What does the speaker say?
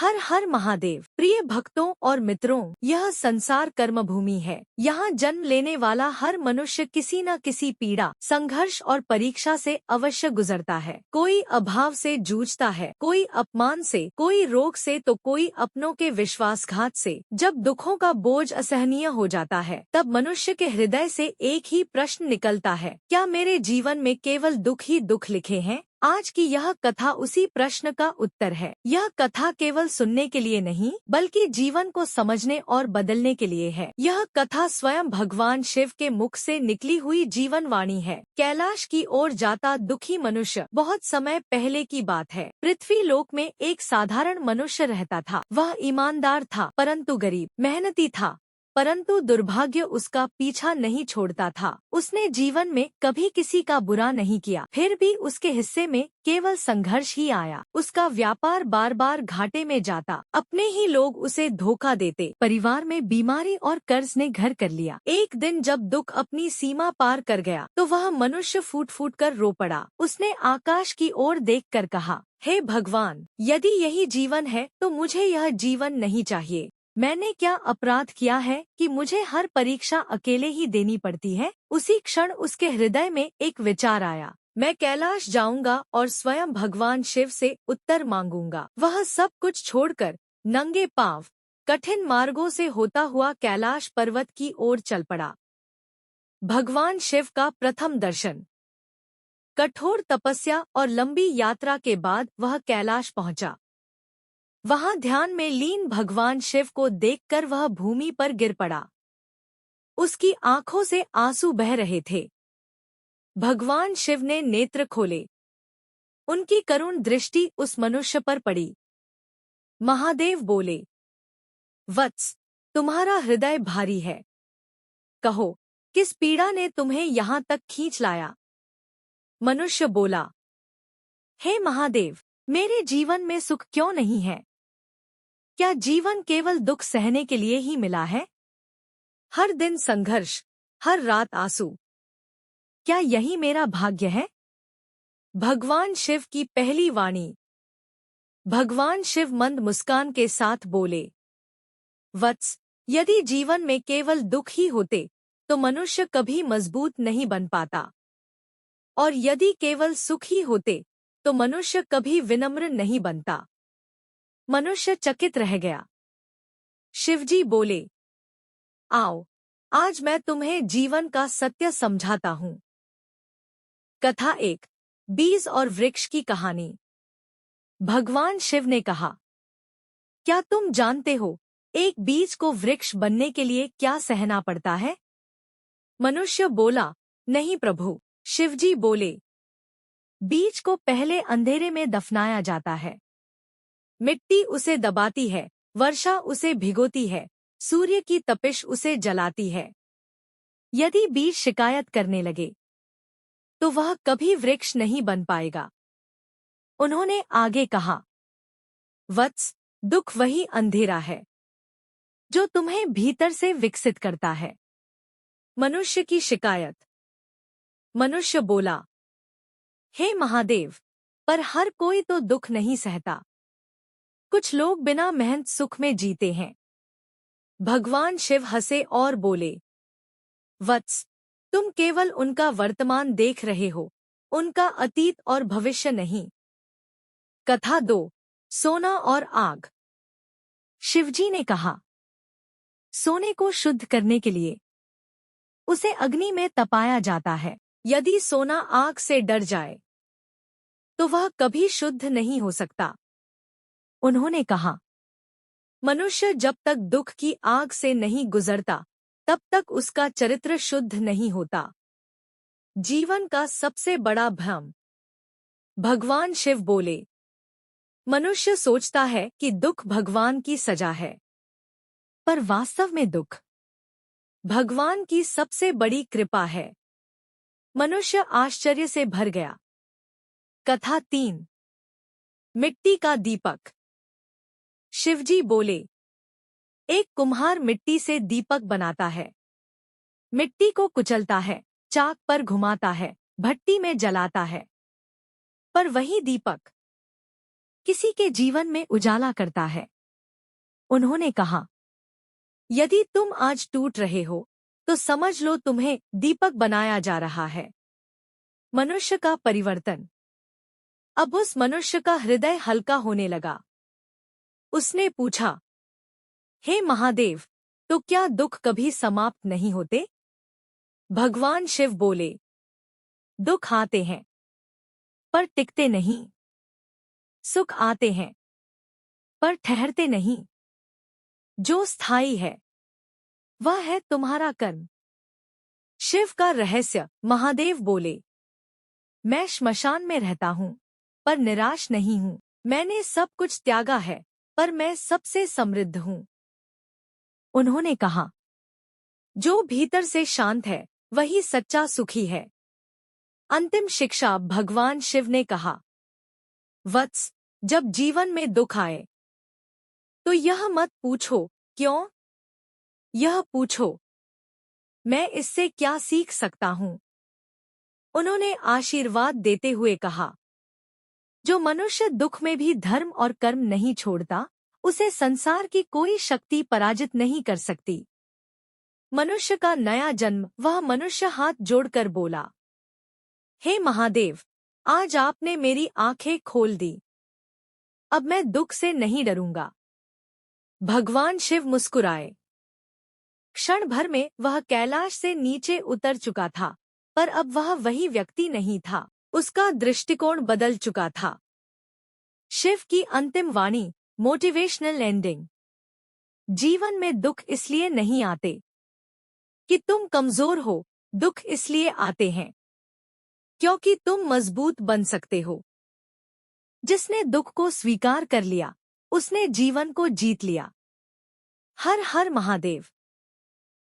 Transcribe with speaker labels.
Speaker 1: हर हर महादेव। प्रिय भक्तों और मित्रों, यह संसार कर्मभूमि है। यहाँ जन्म लेने वाला हर मनुष्य किसी न किसी पीड़ा, संघर्ष और परीक्षा से अवश्य गुजरता है। कोई अभाव से जूझता है, कोई अपमान से, कोई रोग से, तो कोई अपनों के विश्वासघात से। जब दुखों का बोझ असहनीय हो जाता है, तब मनुष्य के हृदय से एक ही प्रश्न निकलता है, क्या मेरे जीवन में केवल दुख ही दुख लिखे हैं? आज की यह कथा उसी प्रश्न का उत्तर है। यह कथा केवल सुनने के लिए नहीं, बल्कि जीवन को समझने और बदलने के लिए है। यह कथा स्वयं भगवान शिव के मुख से निकली हुई जीवन वाणी है। कैलाश की ओर जाता दुखी मनुष्य। बहुत समय पहले की बात है। पृथ्वी लोक में एक साधारण मनुष्य रहता था। वह ईमानदार था, परंतु गरीब, मेहनती था, परंतु दुर्भाग्य उसका पीछा नहीं छोड़ता था। उसने जीवन में कभी किसी का बुरा नहीं किया, फिर भी उसके हिस्से में केवल संघर्ष ही आया। उसका व्यापार बार बार घाटे में जाता, अपने ही लोग उसे धोखा देते, परिवार में बीमारी और कर्ज ने घर कर लिया। एक दिन जब दुख अपनी सीमा पार कर गया, तो वह मनुष्य फूट फूट कर रो पड़ा। उसने आकाश की ओर देखकर कहा, हे भगवान, यदि यही जीवन है तो मुझे यह जीवन नहीं चाहिए। मैंने क्या अपराध किया है कि मुझे हर परीक्षा अकेले ही देनी पड़ती है? उसी क्षण उसके हृदय में एक विचार आया, मैं कैलाश जाऊंगा और स्वयं भगवान शिव से उत्तर मांगूंगा। वह सब कुछ छोड़कर नंगे पांव कठिन मार्गों से होता हुआ कैलाश पर्वत की ओर चल पड़ा। भगवान शिव का प्रथम दर्शन। कठोर तपस्या और लंबी यात्रा के बाद वह कैलाश पहुंचा। वहां ध्यान में लीन भगवान शिव को देखकर वह भूमि पर गिर पड़ा। उसकी आंखों से आंसू बह रहे थे। भगवान शिव ने नेत्र खोले। उनकी करुण दृष्टि उस मनुष्य पर पड़ी। महादेव बोले, वत्स, तुम्हारा हृदय भारी है। कहो, किस पीड़ा ने तुम्हें यहाँ तक खींच लाया? मनुष्य बोला, हे महादेव, मेरे जीवन में सुख क्यों नहीं है? क्या जीवन केवल दुख सहने के लिए ही मिला है? हर दिन संघर्ष, हर रात आंसू, क्या यही मेरा भाग्य है? भगवान शिव की पहली वाणी। भगवान शिव मंद मुस्कान के साथ बोले, वत्स, यदि जीवन में केवल दुख ही होते तो मनुष्य कभी मजबूत नहीं बन पाता, और यदि केवल सुख ही होते तो मनुष्य कभी विनम्र नहीं बनता। मनुष्य चकित रह गया। शिवजी बोले, आओ, आज मैं तुम्हें जीवन का सत्य समझाता हूँ। कथा 1, बीज और वृक्ष की कहानी। भगवान शिव ने कहा, क्या तुम जानते हो एक बीज को वृक्ष बनने के लिए क्या सहना पड़ता है? मनुष्य बोला, नहीं प्रभु। शिवजी बोले, बीज को पहले अंधेरे में दफनाया जाता है। मिट्टी उसे दबाती है, वर्षा उसे भिगोती है, सूर्य की तपिश उसे जलाती है। यदि बीज शिकायत करने लगे तो वह कभी वृक्ष नहीं बन पाएगा। उन्होंने आगे कहा, वत्स, दुख वही अंधेरा है जो तुम्हें भीतर से विकसित करता है। मनुष्य की शिकायत। मनुष्य बोला, हे महादेव, पर हर कोई तो दुख नहीं सहता। कुछ लोग बिना मेहनत सुख में जीते हैं। भगवान शिव हंसे और बोले, वत्स, तुम केवल उनका वर्तमान देख रहे हो, उनका अतीत और भविष्य नहीं। कथा 2, सोना और आग। शिवजी ने कहा, सोने को शुद्ध करने के लिए उसे अग्नि में तपाया जाता है। यदि सोना आग से डर जाए तो वह कभी शुद्ध नहीं हो सकता। उन्होंने कहा, मनुष्य जब तक दुख की आग से नहीं गुजरता तब तक उसका चरित्र शुद्ध नहीं होता। जीवन का सबसे बड़ा भ्रम। भगवान शिव बोले, मनुष्य सोचता है कि दुख भगवान की सजा है, पर वास्तव में दुख भगवान की सबसे बड़ी कृपा है। मनुष्य आश्चर्य से भर गया। कथा 3, मिट्टी का दीपक। शिवजी बोले, एक कुम्हार मिट्टी से दीपक बनाता है। मिट्टी को कुचलता है, चाक पर घुमाता है, भट्टी में जलाता है, पर वही दीपक किसी के जीवन में उजाला करता है। उन्होंने कहा, यदि तुम आज टूट रहे हो तो समझ लो तुम्हें दीपक बनाया जा रहा है। मनुष्य का परिवर्तन। अब उस मनुष्य का हृदय हल्का होने लगा। उसने पूछा, हे महादेव, तो क्या दुख कभी समाप्त नहीं होते? भगवान शिव बोले, दुख आते हैं पर टिकते नहीं। सुख आते हैं पर ठहरते नहीं। जो स्थायी है वह है तुम्हारा कर्म। शिव का रहस्य। महादेव बोले, मैं श्मशान में रहता हूँ पर निराश नहीं हूँ। मैंने सब कुछ त्यागा है पर मैं सबसे समृद्ध हूँ। उन्होंने कहा, जो भीतर से शांत है वही सच्चा सुखी है। अंतिम शिक्षा। भगवान शिव ने कहा, वत्स, जब जीवन में दुख आए तो यह मत पूछो क्यों, यह पूछो मैं इससे क्या सीख सकता हूँ। उन्होंने आशीर्वाद देते हुए कहा, जो मनुष्य दुख में भी धर्म और कर्म नहीं छोड़ता उसे संसार की कोई शक्ति पराजित नहीं कर सकती। मनुष्य का नया जन्म। वह मनुष्य हाथ जोड़कर बोला, हे महादेव, आज आपने मेरी आंखें खोल दी। अब मैं दुख से नहीं डरूंगा। भगवान शिव मुस्कुराए। क्षण भर में वह कैलाश से नीचे उतर चुका था, पर अब वह वही व्यक्ति नहीं था। उसका दृष्टिकोण बदल चुका था। शिव की अंतिम वाणी। Motivational ending. जीवन में दुख इसलिए नहीं आते कि तुम कमजोर हो, दुख इसलिए आते हैं क्योंकि तुम मजबूत बन सकते हो। जिसने दुख को स्वीकार कर लिया उसने जीवन को जीत लिया। हर हर महादेव।